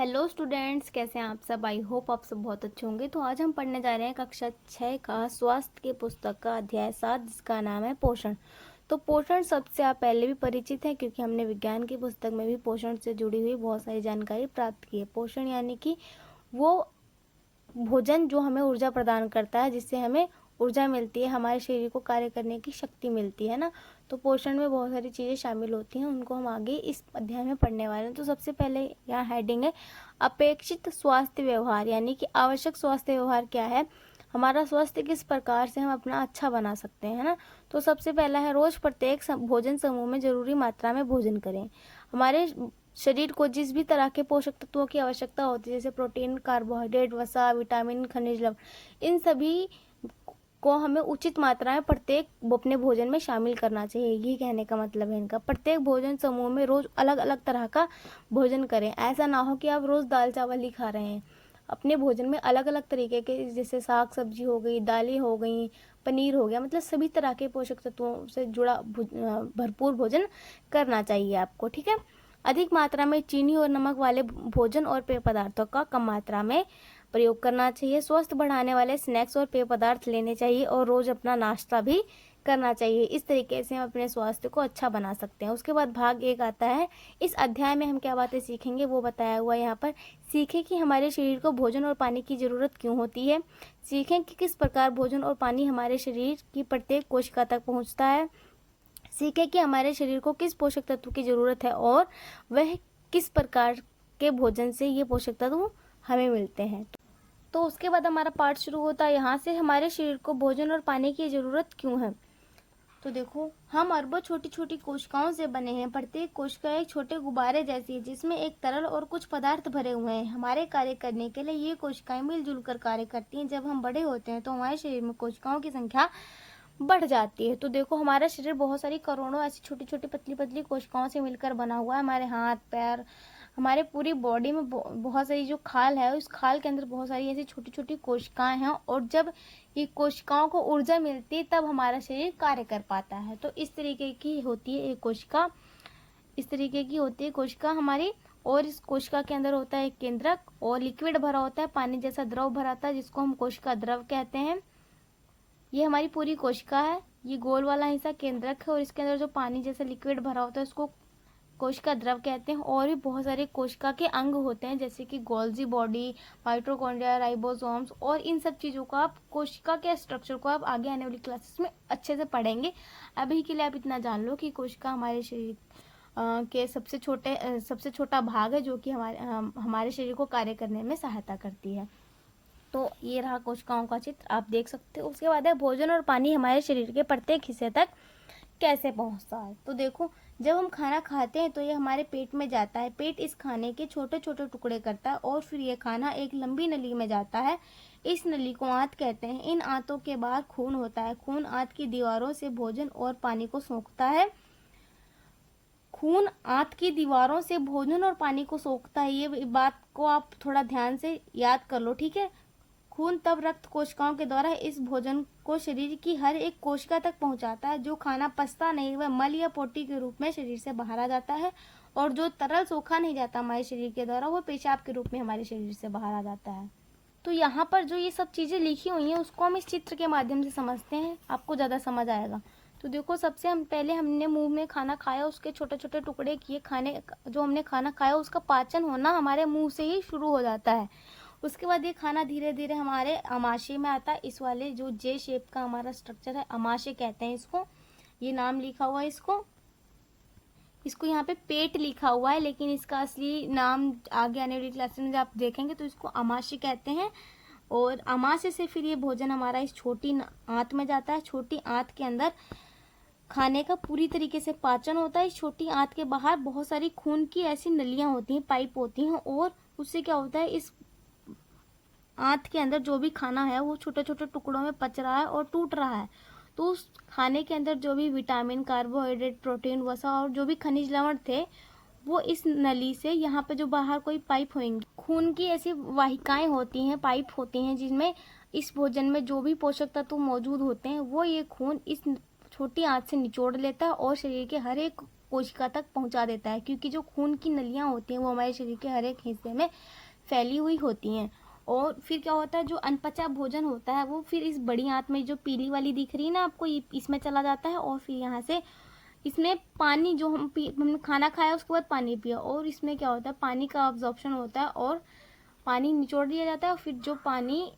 Hello students, कैसे हैं आप सब। आई होप आप सब बहुत अच्छे होंगे। तो आज हम पढ़ने जा रहे हैं कक्षा 6 का स्वास्थ्य की पुस्तक का अध्याय 7, जिसका नाम है पोषण। तो पोषण शब्द से आप पहले भी परिचित हैं, क्योंकि हमने विज्ञान की पुस्तक में भी पोषण से जुड़ी हुई बहुत सारी जानकारी प्राप्त की है। पोषण यानी कि वो भोजन जो हमें ऊर्जा प्रदान करता है, जिससे हमें ऊर्जा मिलती है, हमारे शरीर को कार्य करने की शक्ति मिलती है ना। तो पोषण में बहुत सारी चीज़ें शामिल होती हैं, उनको हम आगे इस अध्याय में पढ़ने वाले हैं। तो सबसे पहले यहाँ हेडिंग है अपेक्षित स्वास्थ्य व्यवहार, यानी कि आवश्यक स्वास्थ्य व्यवहार क्या है, हमारा स्वास्थ्य किस प्रकार से हम अपना अच्छा बना सकते हैं ना। तो सबसे पहला है रोज प्रत्येक भोजन समूह में जरूरी मात्रा में भोजन करें। हमारे शरीर को जिस भी तरह के पोषक तत्वों की आवश्यकता होती है, जैसे प्रोटीन, कार्बोहाइड्रेट, वसा, विटामिन, खनिज लवण, इन सभी को हमें उचित मात्रा में प्रत्येक अपने भोजन में शामिल करना चाहिए। ये कहने का मतलब है इनका। प्रत्येक भोजन समूह में रोज अलग अलग तरह का भोजन करें। ऐसा ना हो कि आप रोज दाल चावल ही खा रहे हैं। अपने भोजन में अलग अलग तरीके के, जैसे साग सब्जी हो गई, दालें हो गई, पनीर हो गया, मतलब सभी तरह के पोषक तत्वों से जुड़ा भरपूर भोजन करना चाहिए आपको, ठीक है। अधिक मात्रा में चीनी और नमक वाले भोजन और पेय पदार्थों का कम मात्रा में प्रयोग करना चाहिए। स्वस्थ बढ़ाने वाले स्नैक्स और पेय पदार्थ लेने चाहिए और रोज अपना नाश्ता भी करना चाहिए। इस तरीके से हम अपने स्वास्थ्य को अच्छा बना सकते हैं। उसके बाद भाग 1 आता है। इस अध्याय में हम क्या बातें सीखेंगे वो बताया हुआ है यहाँ पर। सीखें कि हमारे शरीर को भोजन और पानी की जरूरत क्यों होती है। सीखें कि किस प्रकार भोजन और पानी हमारे शरीर की प्रत्येक कोशिका तक पहुँचता है। सीखें कि हमारे शरीर को किस पोषक तत्व की जरूरत है और वह किस प्रकार के भोजन से ये पोषक तत्व हमें मिलते हैं। तो उसके बाद हमारा पाठ शुरू होता है यहाँ से, हमारे शरीर को भोजन और पानी की जरूरत क्यों है। तो देखो, हम अरबों छोटी छोटी कोशिकाओं से बने हैं। प्रत्येक कोशिका एक छोटे गुब्बारे जैसी है, जिसमें एक तरल और कुछ पदार्थ भरे हुए हैं। हमारे कार्य करने के लिए ये कोशिकाएं मिलजुल कर कार्य करती हैं। जब हम बड़े होते हैं तो हमारे शरीर में कोशिकाओं की संख्या बढ़ जाती है। तो देखो, हमारा शरीर बहुत सारी करोड़ों ऐसी छोटी छोटी पतली पतली कोशिकाओं से मिलकर बना हुआ है। हमारे हाथ पैर, हमारे पूरी बॉडी में बहुत सारी जो खाल है, उस खाल के अंदर बहुत सारी ऐसी छोटी छोटी कोशिकाएं हैं। और जब ये कोशिकाओं को ऊर्जा मिलती है, तब हमारा शरीर कार्य कर पाता है। तो इस तरीके की होती है एक कोशिका, इस तरीके की होती है कोशिका हमारी। और इस कोशिका के अंदर होता है एक केंद्रक, और लिक्विड भरा होता है, पानी जैसा द्रव भरा होता है, जिसको हम कोशिका द्रव कहते हैं। ये हमारी पूरी कोशिका है। ये गोल वाला हिस्सा केंद्रक है, और इसके अंदर जो पानी जैसा लिक्विड भरा होता है उसको कोशिका द्रव कहते हैं। और भी बहुत सारे कोशिका के अंग होते हैं, जैसे कि गोल्जी बॉडी, माइटोकॉन्ड्रिया, राइबोसोम्स, और इन सब चीज़ों को आप, कोशिका के स्ट्रक्चर को आप आगे आने वाली क्लासेस में अच्छे से पढ़ेंगे। अभी के लिए आप इतना जान लो कि कोशिका हमारे शरीर के सबसे छोटा भाग है, जो कि हमारे शरीर को कार्य करने में सहायता करती है। तो ये रहा कोशिकाओं का चित्र, आप देख सकते हो। उसके बाद है भोजन और पानी हमारे शरीर के प्रत्येक हिस्से तक कैसे पहुंचता है। तो देखो, जब हम खाना खाते हैं तो ये हमारे पेट में जाता है। पेट इस खाने के छोटे छोटे टुकड़े करता है, और फिर ये खाना एक लंबी नली में जाता है। इस नली को आंत कहते हैं। इन आंतों के बाहर खून होता है। खून आंत की दीवारों से भोजन और पानी को सोखता है। खून आंत की दीवारों से भोजन और पानी को सोखता है। ये बात को आप थोड़ा ध्यान से याद कर लो, ठीक है। खून तब रक्त कोशिकाओं के द्वारा इस भोजन को शरीर की हर एक कोशिका तक पहुंचाता है। जो खाना पचता नहीं, वह मल या पोटी के रूप में शरीर से बाहर आ जाता है। और जो तरल सोखा नहीं जाता हमारे शरीर के द्वारा, वो पेशाब के रूप में हमारे शरीर से बाहर आ जाता है। तो यहाँ पर जो ये सब चीज़ें लिखी हुई हैं, उसको हम इस चित्र के माध्यम से समझते हैं, आपको ज़्यादा समझ आएगा। तो देखो, सबसे हम पहले हमने मुंह में खाना खाया, उसके छोटे छोटे टुकड़े किए। खाने जो हमने खाना खाया, उसका पाचन होना हमारे मुंह से ही शुरू हो जाता है। उसके बाद ये खाना धीरे धीरे हमारे अमाशय में आता है। इस वाले जो जे शेप का हमारा स्ट्रक्चर है, अमाशय कहते हैं इसको। ये नाम लिखा हुआ है इसको यहाँ पे पेट लिखा हुआ है, लेकिन इसका असली नाम आगे आने वाली क्लास में जब आप देखेंगे तो इसको अमाशय कहते हैं। और अमाशय से फिर ये भोजन हमारा इस छोटी आंत में जाता है। छोटी आंत के अंदर खाने का पूरी तरीके से पाचन होता है। इस छोटी आंत के बाहर बहुत सारी खून की ऐसी नलियां होती हैं, पाइप होती हैं, और उससे क्या होता है, इस आंत के अंदर जो भी खाना है वो छोटे छोटे टुकड़ों में पच रहा है और टूट रहा है। तो उस खाने के अंदर जो भी विटामिन, कार्बोहाइड्रेट, प्रोटीन, वसा और जो भी खनिज लवण थे, वो इस नली से, यहाँ पे जो बाहर कोई पाइप होंगी, खून की ऐसी वाहिकाएं होती हैं, पाइप होती हैं, जिसमें इस भोजन में जो भी पोषक तत्व मौजूद होते हैं, वो ये खून इस छोटी आंत से निचोड़ लेता है और शरीर के हर एक कोशिका तक पहुंचा देता है, क्योंकि जो खून की नलियां होती हैं वो हमारे शरीर के हर एक हिस्से में फैली हुई होती हैं। और फिर क्या होता है, जो अनपचा भोजन होता है वो फिर इस बड़ी आंत में, जो पीली वाली दिख रही है ना आपको, इसमें चला जाता है। और फिर यहाँ से इसमें पानी, जो हमने खाना खाया उसके बाद पानी पिया, और इसमें क्या होता है, पानी का अब्जॉर्प्शन होता है और पानी निचोड़ दिया जाता है। और फिर जो पानी,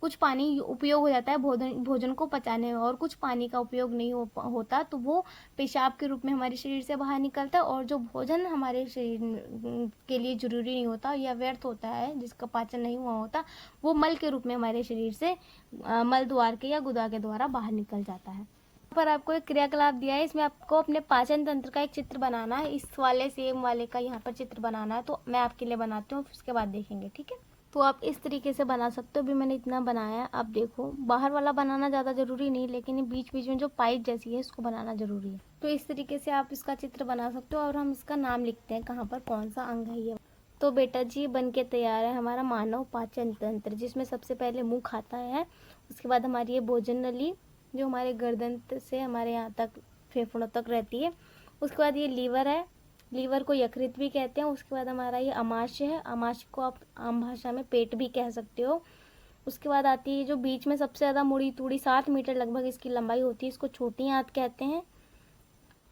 कुछ पानी उपयोग हो जाता है भोजन को पचाने में, और कुछ पानी का उपयोग नहीं होता, तो वो पेशाब के रूप में हमारे शरीर से बाहर निकलता है। और जो भोजन हमारे शरीर के लिए जरूरी नहीं होता या व्यर्थ होता है, जिसका पाचन नहीं हुआ होता, वो मल के रूप में हमारे शरीर से मल द्वार के या गुदा के द्वारा बाहर निकल जाता है। पर आपको एक क्रियाकलाप दिया है, इसमें आपको अपने पाचन तंत्र का एक चित्र बनाना है। इस वाले सेम वाले का यहाँ पर चित्र बनाना है, तो मैं आपके लिए बनाती हूँ, उसके बाद देखेंगे, ठीक है। तो आप इस तरीके से बना सकते हो। अभी मैंने इतना बनाया है, आप देखो। बाहर वाला बनाना ज़्यादा ज़रूरी नहीं, लेकिन बीच बीच में जो पाइप जैसी है इसको बनाना ज़रूरी है। तो इस तरीके से आप इसका चित्र बना सकते हो, और हम इसका नाम लिखते हैं कहाँ पर कौन सा अंग है ये। तो बेटा जी बन के तैयार है हमारा मानव पाचन तंत्र, जिसमें सबसे पहले मुंह खाता है, उसके बाद हमारी ये भोजन नली जो हमारे गर्दन से हमारे यहाँ तक फेफड़ों तक रहती है, उसके बाद ये लीवर है, लीवर को यकृत भी कहते हैं। उसके बाद हमारा ये अमाशय है, अमाशय को आप आम भाषा में पेट भी कह सकते हो। उसके बाद आती है जो बीच में सबसे ज़्यादा मुड़ी तुड़ी, 7 मीटर लगभग इसकी लंबाई होती है, इसको छोटी आंत कहते हैं।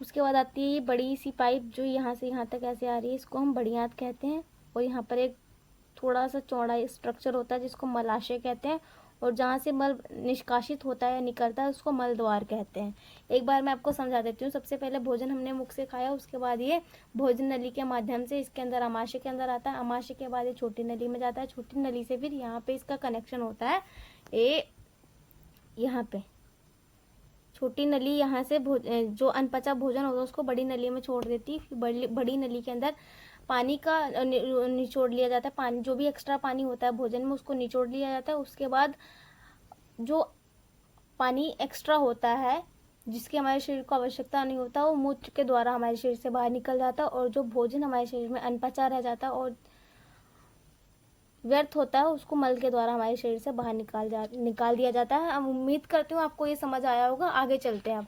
उसके बाद आती है ये बड़ी सी पाइप जो यहाँ से यहाँ तक ऐसे आ रही है, इसको हम बड़ी आंत कहते हैं। और यहाँ पर एक थोड़ा सा चौड़ा स्ट्रक्चर होता है जिसको मलाशय कहते हैं, और जहाँ से मल निष्कासित होता है, निकलता है, उसको मल द्वार कहते हैं। एक बार मैं आपको समझा देती हूँ। सबसे पहले भोजन हमने मुख से खाया, उसके बाद ये भोजन नली के माध्यम से इसके अंदर अमाशय के अंदर आता है, अमाशय के बाद ये छोटी नली में जाता है, छोटी नली से फिर यहाँ पे इसका कनेक्शन होता है। ये यहाँ पे छोटी नली यहाँ से जो अनपचा भोजन होता है उसको बड़ी नली में छोड़ देती है। फिर बड़ी नली के अंदर पानी का निचोड़ लिया जाता है, पानी जो भी एक्स्ट्रा पानी होता है भोजन में उसको निचोड़ लिया जाता है। उसके बाद जो पानी एक्स्ट्रा होता है, जिसकी हमारे शरीर को आवश्यकता नहीं होता, वो मूत्र के द्वारा हमारे शरीर से बाहर निकल जाता है। और जो भोजन हमारे शरीर में अनपचा रह जाता है और व्यर्थ होता है, उसको मल के द्वारा हमारे शरीर से बाहर निकाल दिया जाता है। अब उम्मीद करती हूँ आपको ये समझ आया होगा। आगे चलते हैं आप।